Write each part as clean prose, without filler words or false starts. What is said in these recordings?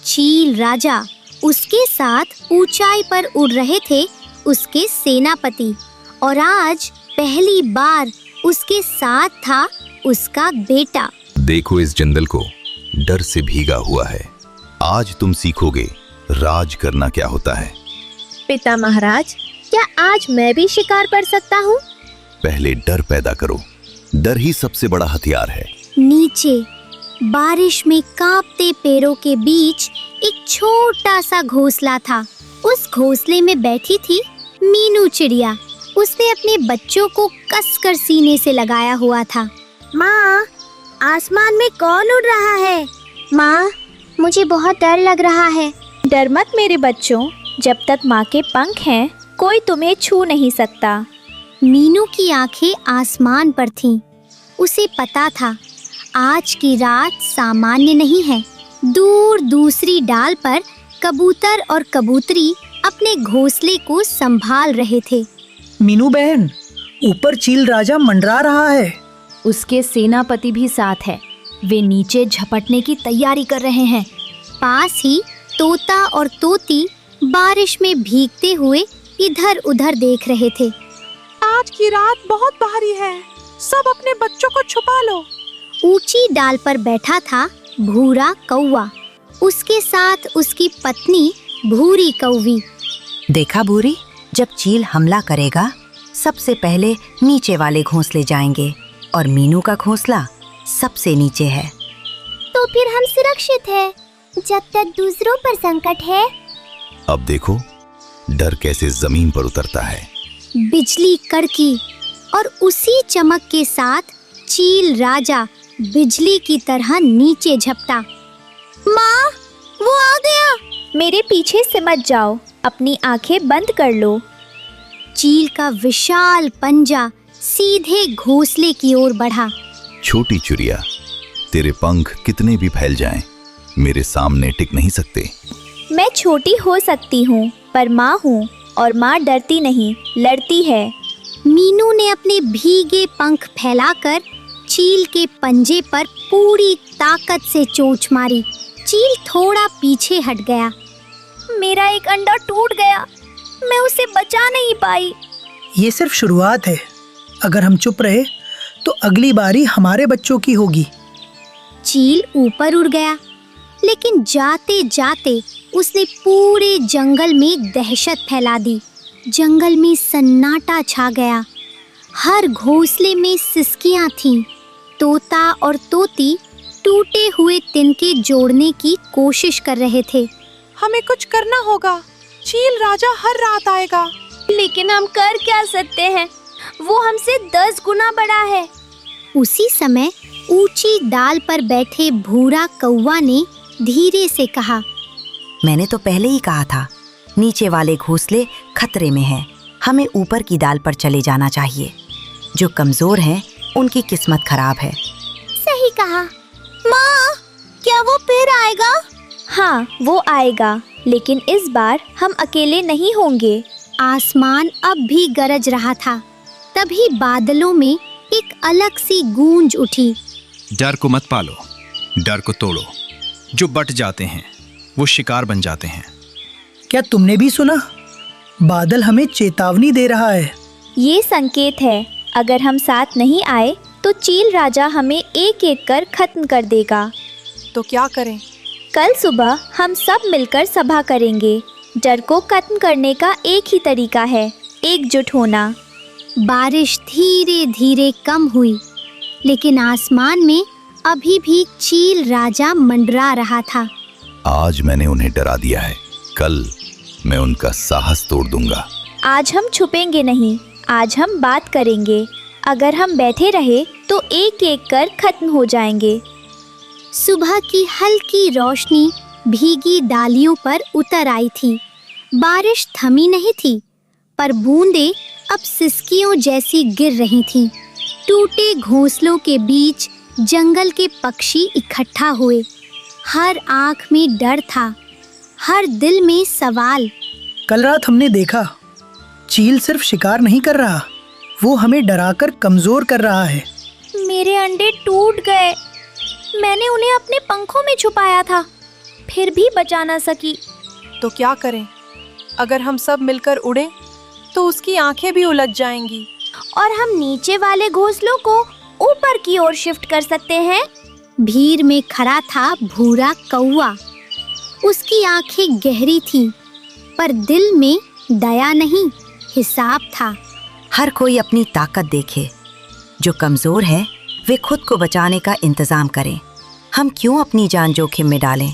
चील राजा, उसके साथ ऊंचाई पर उड़ रहे थे उसके सेनापति, और आज पहली बार उसके साथ था उसका बेटा। देखो इस जंगल को, डर से भीगा हुआ है। आज तुम सीखोगे राज करना क्या होता है। पिता महाराज, क्या आज मैं भी शिकार कर सकता हूँ? पहले डर पैदा करो, डर ही सबसे बड़ा हथियार है। नीचे बारिश में कांपते पेड़ों के बीच एक छोटा सा घोंसला था। उस घोंसले में बैठी थी मीनू चिड़िया। उसने अपने बच्चों को कसकर सीने से लगाया हुआ था। माँ, आसमान में कौन उड़ रहा है? माँ, मुझे बहुत डर लग रहा है। डर मत मेरे बच्चों, जब तक माँ के पंख हैं कोई तुम्हें छू नहीं सकता। मीनू की आंखें आसमान पर थीं। उसे पता था आज की रात सामान्य नहीं है। दूर दूसरी डाल पर कबूतर और कबूतरी अपने घोंसले को संभाल रहे थे। मीनू बहन, ऊपर चील राजा मंडरा रहा है। उसके सेनापति भी साथ है। वे नीचे झपटने की तैयारी कर रहे हैं। पास ही तोता और तोती बारिश में भीगते हुए इधर उधर देख रहे थे। आज की रात बहुत भारी है, सब अपने बच्चों को छुपा लो। ऊंची डाल पर बैठा था भूरा कौवा, उसके साथ उसकी पत्नी भूरी कौवी। देखा भूरी, जब चील हमला करेगा सबसे पहले नीचे वाले घोंसले जाएंगे और मीनू का घोंसला सबसे नीचे है। तो फिर हम सुरक्षित हैं, जब तक दूसरों पर संकट है। अब देखो डर कैसे जमीन पर उतरता है। बिजली कड़की और उसी चमक के साथ चील राजा बिजली की तरह नीचे झपटा। माँ, वो आ गया। मेरे पीछे से मत जाओ, अपनी आंखें बंद कर लो। चील का विशाल पंजा सीधे घोंसले की ओर बढ़ा। छोटी चिड़िया, तेरे पंख कितने भी फैल जाएं, मेरे सामने टिक नहीं सकते। मैं छोटी हो सकती हूँ, पर माँ हूँ, और माँ डरती नहीं, लड़ती है। मीनू ने अपने भीगे पंख फैलाकर चील के पंजे पर पूरी ताकत से चोंच मारी। चील थोड़ा पीछे हट गया। मेरा एक अंडा टूट गया, मैं उसे बचा नहीं पाई। ये सिर्फ शुरुआत है। अगर हम चुप रहे तो अगली बारी हमारे बच्चों की होगी। चील ऊपर उड़ गया, लेकिन जाते जाते उसने पूरे जंगल में दहशत फैला दी। जंगल में सन्नाटा छा गया। हर घोंसले में सिसकियां थीं। तोता और तोती टूटे हुए तिनके जोड़ने की कोशिश कर रहे थे। हमें कुछ करना होगा, चील राजा हर रात आएगा। लेकिन हम कर क्या सकते हैं, वो हमसे 10 गुना बड़ा है। उसी समय ऊंची डाल पर बैठे भूरा कौवा ने धीरे से कहा, मैंने तो पहले ही कहा था, नीचे वाले घोंसले खतरे में हैं। हमें ऊपर की डाल पर चले जाना चाहिए। जो कमजोर हैं, उनकी किस्मत खराब है। सही कहा। माँ, क्या वो फिर आएगा? हाँ, वो आएगा, लेकिन इस बार हम अकेले नहीं होंगे। आसमान अब भी गरज रहा था। तभी बादलों में एक अलग सी गूंज उठी। डर को मत पालो, डर को तोड़ो। जो बट जाते हैं वो शिकार बन जाते हैं। क्या तुमने भी सुना? बादल हमें चेतावनी दे रहा है। ये संकेत है, अगर हम साथ नहीं आए तो चील राजा हमें एक एक कर खत्म कर देगा। तो क्या करें? कल सुबह हम सब मिलकर सभा करेंगे। डर को खत्म करने का एक ही तरीका है, एकजुट होना। बारिश धीरे धीरे कम हुई, लेकिन आसमान में अभी भी चील राजा मंडरा रहा था। आज मैंने उन्हें डरा दिया है, कल मैं उनका साहस तोड़ दूंगा। आज हम छुपेंगे नहीं, आज हम बात करेंगे। अगर हम बैठे रहे तो एक एक कर खत्म हो जाएंगे। सुबह की हल्की रोशनी भीगी डालियों पर उतर आई थी। बारिश थमी नहीं थी, पर बूंदें अब सिसकियों जैसी गिर रही थीं। टूटे घोंसलों के बीच जंगल के पक्षी इकट्ठा हुए। हर आंख में डर था, हर दिल में सवाल। कल रात हमने देखा, चील सिर्फ शिकार नहीं कर रहा, वो हमें डराकर कमजोर कर रहा है। मेरे अंडे टूट गए, मैंने उन्हें अपने पंखों में छुपाया था। फिर भी बचा ना सकी। तो क्या करें? अगर हम सब मिलकर उड़ें तो उसकी आंखें भी उलझ जाएंगी। और हम नीचे वाले घोंसलों को ऊपर की ओर शिफ्ट कर सकते हैं। भीड़ में खड़ा था भूरा कौवा। उसकी आंखें गहरी थीं, पर दिल में दया नहीं, हिसाब था। हर कोई अपनी ताकत देखे। जो कमजोर है वे खुद को बचाने का इंतजाम करें। हम क्यों अपनी जान जोखिम में डालें?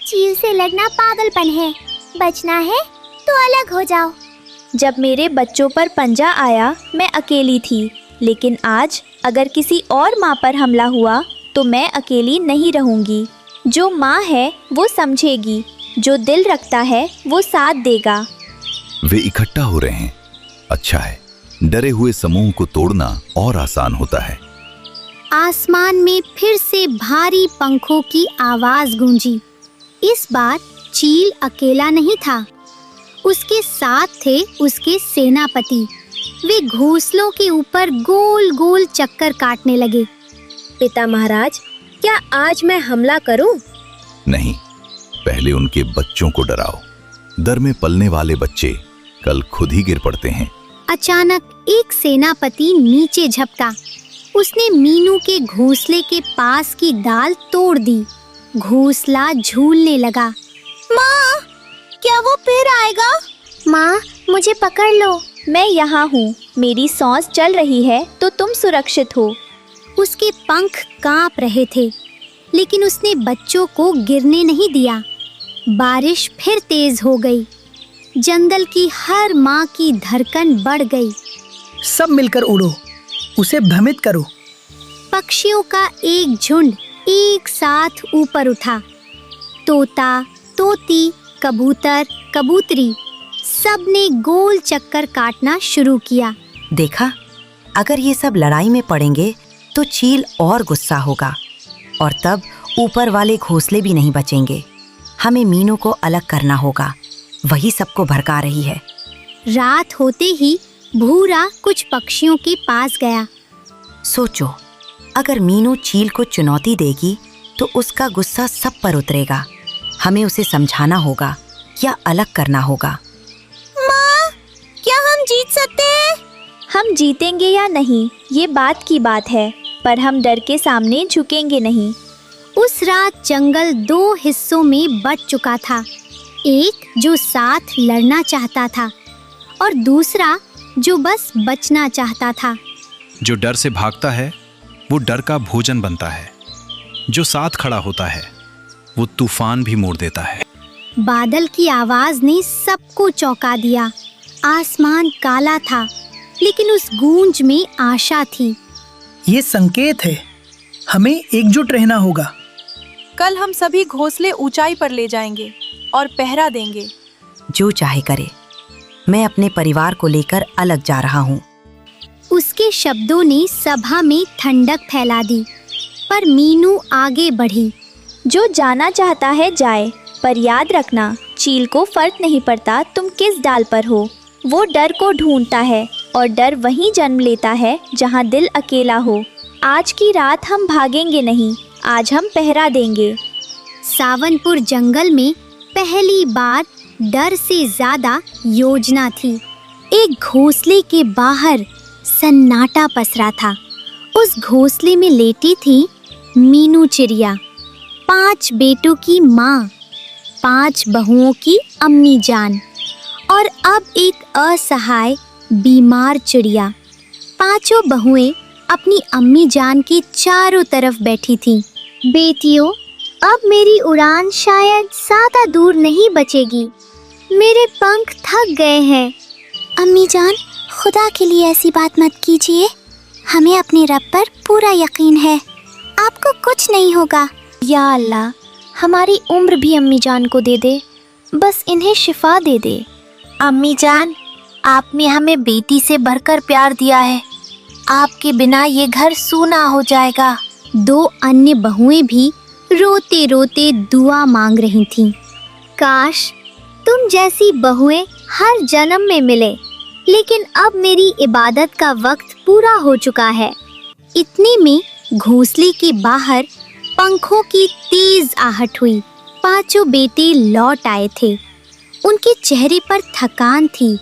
चील से लड़ना पागलपन है। बचना है तो अलग हो जाओ। जब मेरे बच्चों पर पंजा आया मैं अकेली थी, लेकिन आज अगर किसी और माँ पर हमला हुआ तो मैं अकेली नहीं रहूंगी। जो माँ है वो समझेगी, जो दिल रखता है वो साथ देगा। वे इकट्ठा हो रहे हैं। अच्छा है, डरे हुए समूह को तोड़ना और आसान होता है। आसमान में फिर से भारी पंखों की आवाज गूंजी। इस बार चील अकेला नहीं था, उसके साथ थे उसके सेनापति। वे घोंसलों के ऊपर गोल गोल चक्कर काटने लगे। पिता महाराज, क्या आज मैं हमला करूं? नहीं, पहले उनके बच्चों को डराओ। दर में पलने वाले बच्चे कल खुद ही गिर पड़ते हैं। अचानक एक सेनापति नीचे झपटा। उसने मीनू के घोंसले के पास की डाल तोड़ दी। घोंसला झूलने लगा। माँ, क्या वो फिर आएगा? माँ, मुझे पकड़ लो। मैं यहाँ हूँ। मेरी सांस चल रही है तो तुम सुरक्षित हो। उसके पंख कांप रहे थे, लेकिन उसने बच्चों को गिरने नहीं दिया। बारिश फिर तेज हो गई। जंगल की हर माँ की धड़कन बढ़ गई। सब मिलकर उड़ो, उसे भ्रमित करो। पक्षियों का एक झुंड एक साथ ऊपर उठा। तोता, तोती, कबूतर, कबूतरी, सब ने गोल चक्कर काटना शुरू किया। देखा, अगर ये सब लड़ाई में पड़ेंगे तो चील और गुस्सा होगा और तब ऊपर वाले घोंसले भी नहीं बचेंगे। हमें मीनू को अलग करना होगा, वही सबको भड़का रही है। रात होते ही भूरा कुछ पक्षियों के पास गया। सोचो, अगर मीनू चील को चुनौती देगी तो उसका गुस्सा सब पर उतरेगा। हमें उसे समझाना होगा या अलग करना होगा। माँ, क्या हम जीत सकते हैं? हम जीतेंगे या नहीं ये बात की बात है, पर हम डर के सामने झुकेंगे नहीं। उस रात जंगल दो हिस्सों में बट चुका था। एक जो साथ लड़ना चाहता था और दूसरा जो बस बचना चाहता था। जो डर से भागता है वो डर का भोजन बनता है। जो साथ खड़ा होता है वो तूफान भी मोड़ देता है। बादल की आवाज ने सबको चौंका दिया। आसमान काला था, लेकिन उस गूंज में आशा थी। ये संकेत है, हमें एकजुट रहना होगा। कल हम सभी घोंसले ऊंचाई पर ले जाएंगे और पहरा देंगे। जो चाहे करे, मैं अपने परिवार को लेकर अलग जा रहा हूँ। उसके शब्दों ने सभा में ठंडक फैला दी, पर मीनू आगे बढ़ी। जो जाना चाहता है जाए, पर याद रखना चील को फर्क नहीं पड़ता तुम किस डाल पर हो। वो डर को ढूंढता है और डर वहीं जन्म लेता है जहाँ दिल अकेला हो। आज की रात हम भागेंगे नहीं, आज हम पहरा देंगे। सावनपुर जंगल में पहली बार डर से ज्यादा योजना थी। एक घोंसले के बाहर सन्नाटा पसरा था। उस घोंसले में लेटी थी मीनू चिड़िया, 5 बेटों की माँ, 5 बहुओं की अम्मी जान और अब एक असहाय बीमार चिड़िया। 5 बहुएं अपनी अम्मी जान के चारों तरफ बैठी थीं। बेटियों, अब मेरी उड़ान शायद ज्यादा दूर नहीं बचेगी। मेरे पंख थक गए हैं। अम्मी जान, खुदा के लिए ऐसी बात मत कीजिए। हमें अपने रब पर पूरा यकीन है, आपको कुछ नहीं होगा। या अल्लाह, हमारी उम्र भी अम्मी जान को दे दे, बस इन्हें शिफा दे दे। अम्मी जान, आपने हमें बेटी से बढ़कर प्यार दिया है। आपके बिना ये घर सूना हो जाएगा। 2 अन्य बहुएं भी रोते रोते दुआ मांग रही थीं। काश तुम जैसी बहुएं हर जन्म में मिले, लेकिन अब मेरी इबादत का वक्त पूरा हो चुका है। इतने में घोंसले के बाहर पंखों की तेज आहट हुई। पांचों बेटे लौट आए थे। उनके चेहरे पर थकान थी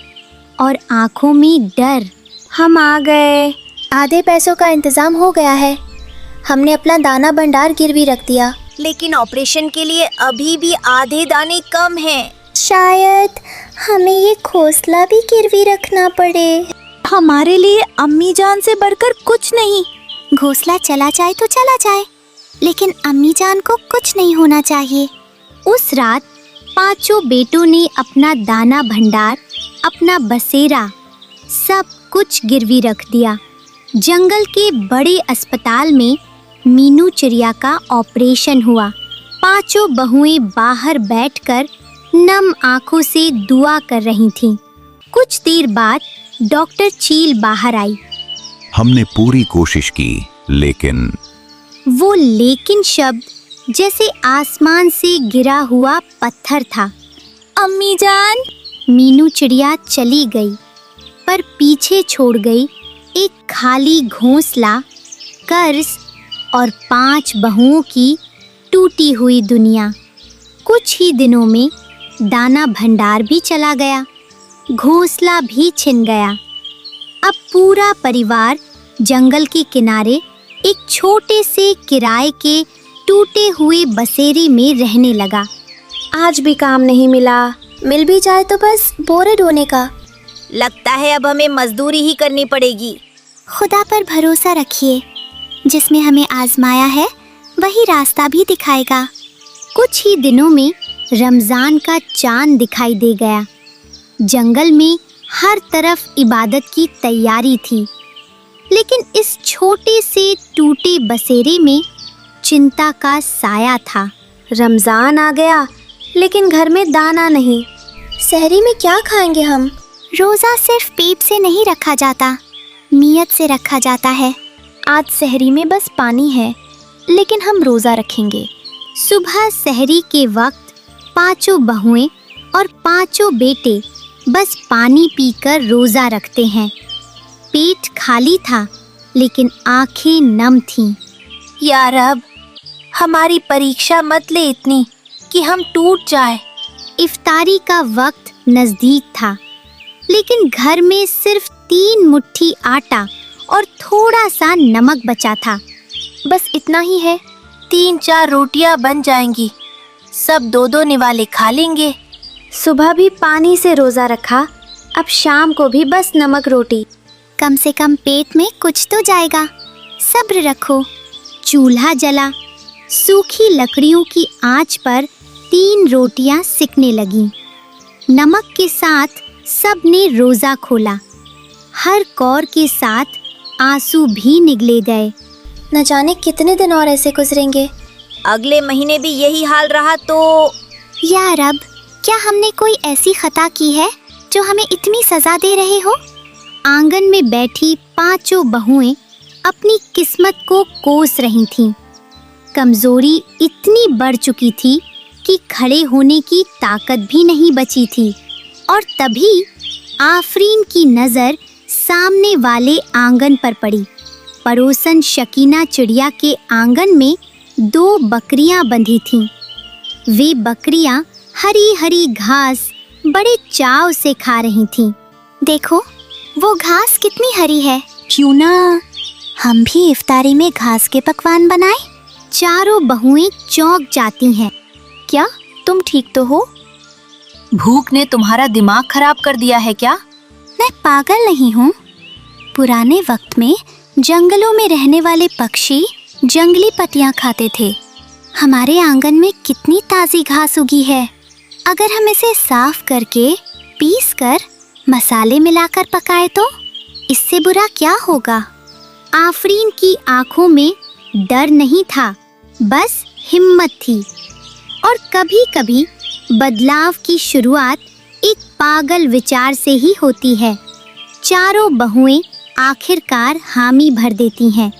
और आंखों में डर। हम आ गए। आधे पैसों का इंतजाम हो गया है। हमने अपना दाना भंडार गिरवी रख दिया। लेकिन ऑपरेशन के लिए अभी भी आधे दाने कम हैं। शायद हमें ये घोंसला भी गिरवी रखना पड़े। हमारे लिए अम्मी जान से बढ़कर कुछ नहीं। घोंसला चला जाए तो चला जाए, लेकिन अम्मी जान को कुछ नहीं होना चाहिए। उस रात पांचों बेटों ने अपना दाना भंडार, अपना बसेरा, सब कुछ गिरवी रख दिया। जंगल के बड़े अस्पताल में मीनू चिड़िया का ऑपरेशन हुआ। पांचों बहुएं बाहर बैठकर नम आंखों से दुआ कर रही थीं। कुछ देर बाद डॉक्टर चील बाहर आई। हमने पूरी कोशिश की, लेकिन वो लेकिन शब्द जैसे आसमान से गिरा हुआ पत्थर था। अम्मी जान। मीनू चिड़िया चली गई, पर पीछे छोड़ गई एक खाली घोंसला, कर्ज और 5 बहुओं की टूटी हुई दुनिया। कुछ ही दिनों में दाना भंडार भी चला गया, घोंसला भी छिन गया। अब पूरा परिवार जंगल के किनारे एक छोटे से किराए के टूटे हुए बसेरे में रहने लगा। आज भी काम नहीं मिला। मिल भी जाए तो बस बोरे ढोने का। लगता है अब हमें मजदूरी ही करनी पड़ेगी। खुदा पर भरोसा रखिए, जिसमें हमें आजमाया है वही रास्ता भी दिखाएगा। कुछ ही दिनों में रमजान का चांद दिखाई दे गया। जंगल में हर तरफ इबादत की तैयारी थी, लेकिन इस छोटे से टूटे बसेरे में चिंता का साया था। रमजान आ गया, लेकिन घर में दाना नहीं। सहरी में क्या खाएंगे हम? रोज़ा सिर्फ पेट से नहीं रखा जाता, नियत से रखा जाता है। आज सहरी में बस पानी है, लेकिन हम रोज़ा रखेंगे। सुबह सहरी के वक्त पांचों बहुएं और पांचों बेटे बस पानी पीकर रोज़ा रखते हैं। पेट खाली था, लेकिन आंखें नम थीं। या रब, हमारी परीक्षा मत ले इतनी कि हम टूट जाए। इफ्तारी का वक्त नजदीक था, लेकिन घर में सिर्फ 3 मुट्ठी आटा और थोड़ा सा नमक बचा था। बस इतना ही है। 3-4 रोटियां बन जाएंगी, सब 2-2 निवाले खा लेंगे। सुबह भी पानी से रोज़ा रखा, अब शाम को भी बस नमक रोटी। कम से कम पेट में कुछ तो जाएगा, सब्र रखो। चूल्हा जला। सूखी लकड़ियों की आंच पर 3 रोटियां सिकने लगीं। नमक के साथ सब ने रोज़ा खोला। हर कौर के साथ आंसू भी निगले गए। न जाने कितने दिन और ऐसे गुजरेंगे। अगले महीने भी यही हाल रहा तो। या रब, क्या हमने कोई ऐसी खता की है जो हमें इतनी सजा दे रहे हो? आंगन में बैठी पांचों बहुएं अपनी किस्मत को कोस रही थीं। कमजोरी इतनी बढ़ चुकी थी कि खड़े होने की ताकत भी नहीं बची थी। और तभी आफरीन की नज़र सामने वाले आंगन पर पड़ी। पड़ोसन शकीना चिड़िया के आंगन में 2 बकरियां बंधी थीं। वे बकरियां हरी हरी घास बड़े चाव से खा रही थीं। देखो, वो घास कितनी हरी है। क्यों ना हम भी इफ्तारी में घास के पकवान बनाएं? चारों बहुएं चौंक जाती हैं। क्या तुम ठीक तो हो? भूख ने तुम्हारा दिमाग खराब कर दिया है क्या? मैं पागल नहीं हूँ। पुराने वक्त में जंगलों में रहने वाले पक्षी जंगली पत्तियाँ खाते थे। हमारे आंगन में कितनी ताज़ी घास उगी है। अगर हम इसे साफ करके पीस कर मसाले मिलाकर पकाए तो इससे बुरा क्या होगा? आफरीन की आंखों में डर नहीं था, बस हिम्मत थी। और कभी-कभी बदलाव की शुरुआत एक पागल विचार से ही होती है। चारों बहुएं आखिरकार हामी भर देती हैं।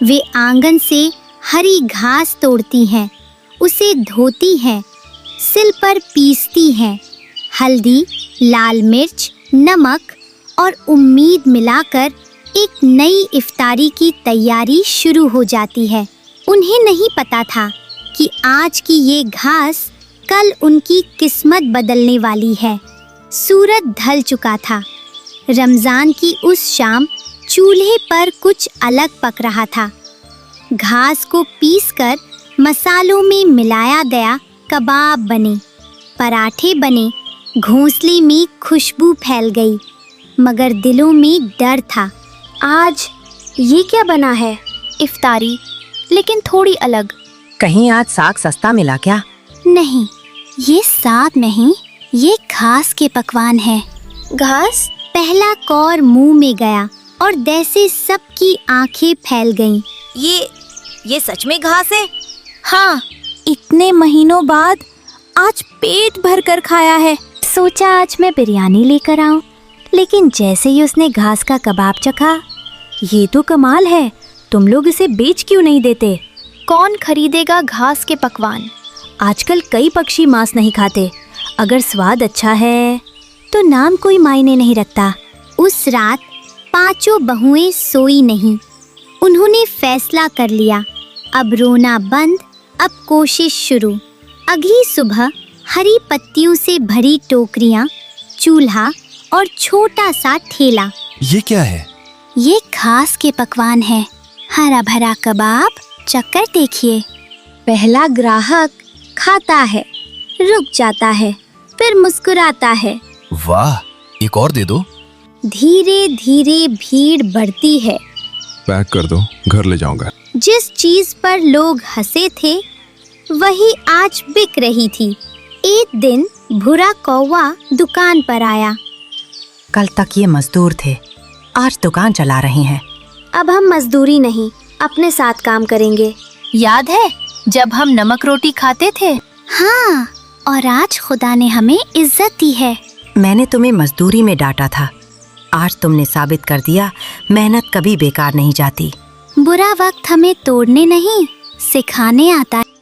वे आंगन से हरी घास तोड़ती हैं, उसे धोती हैं, सिल पर पीसती हैं। हल्दी, लाल मिर्च, नमक और उम्मीद मिलाकर एक नई इफ्तारी की तैयारी शुरू हो जाती है। उन्हें नहीं पता था कि आज की ये घास कल उनकी किस्मत बदलने वाली है। सूरज ढल चुका था। रमजान की उस शाम चूल्हे पर कुछ अलग पक रहा था। घास को पीसकर मसालों में मिलाया गया कबाब बने, पराठे बने, घोंसले में खुशबू फैल गई, मगर दिलों में डर था। आज ये क्या बना है? इफ्तारी, लेकिन थोड़ी अलग। कहीं आज साग सस्ता मिला क्या? नहीं, ये साग नहीं, ये घास के पकवान है। घास? पहला कौर मुंह में गया और जैसे सबकी आंखें फैल गईं। ये सच में घास है? हाँ, इतने महीनों बाद आज पेट भर कर खाया है। सोचा आज मैं बिरयानी लेकर आऊं, लेकिन जैसे ही उसने घास का कबाब चखा, ये तो कमाल है, तुम लोग इसे बेच क्यों नहीं देते? कौन खरीदेगा घास के पकवान? आजकल कई पक्षी मांस नहीं खाते। अगर स्वाद अच्छा है तो नाम कोई मायने नहीं रखता। उस रात पांचों बहुएं सोई नहीं। उन्होंने फैसला कर लिया, अब रोना बंद, अब कोशिश शुरू। अगली सुबह हरी पत्तियों से भरी टोकरियां, चूल्हा और छोटा सा ठेला। ये क्या है? ये घास के पकवान है। हरा भरा कबाब, चक्कर देखिए। पहला ग्राहक खाता है, रुक जाता है, फिर मुस्कुराता है। वाह, एक और दे दो। धीरे धीरे भीड़ बढ़ती है। पैक कर दो, घर ले जाऊंगा। जिस चीज पर लोग हंसे थे वही आज बिक रही थी। एक दिन भूरा कौवा दुकान पर आया। कल तक ये मजदूर थे, आज दुकान चला रहे हैं। अब हम मजदूरी नहीं, अपने साथ काम करेंगे। याद है जब हम नमक रोटी खाते थे? हाँ, और आज खुदा ने हमें इज्जत दी है। मैंने तुम्हें मजदूरी में डांटा था, आज तुमने साबित कर दिया मेहनत कभी बेकार नहीं जाती। बुरा वक्त हमें तोड़ने नहीं, सिखाने आता है।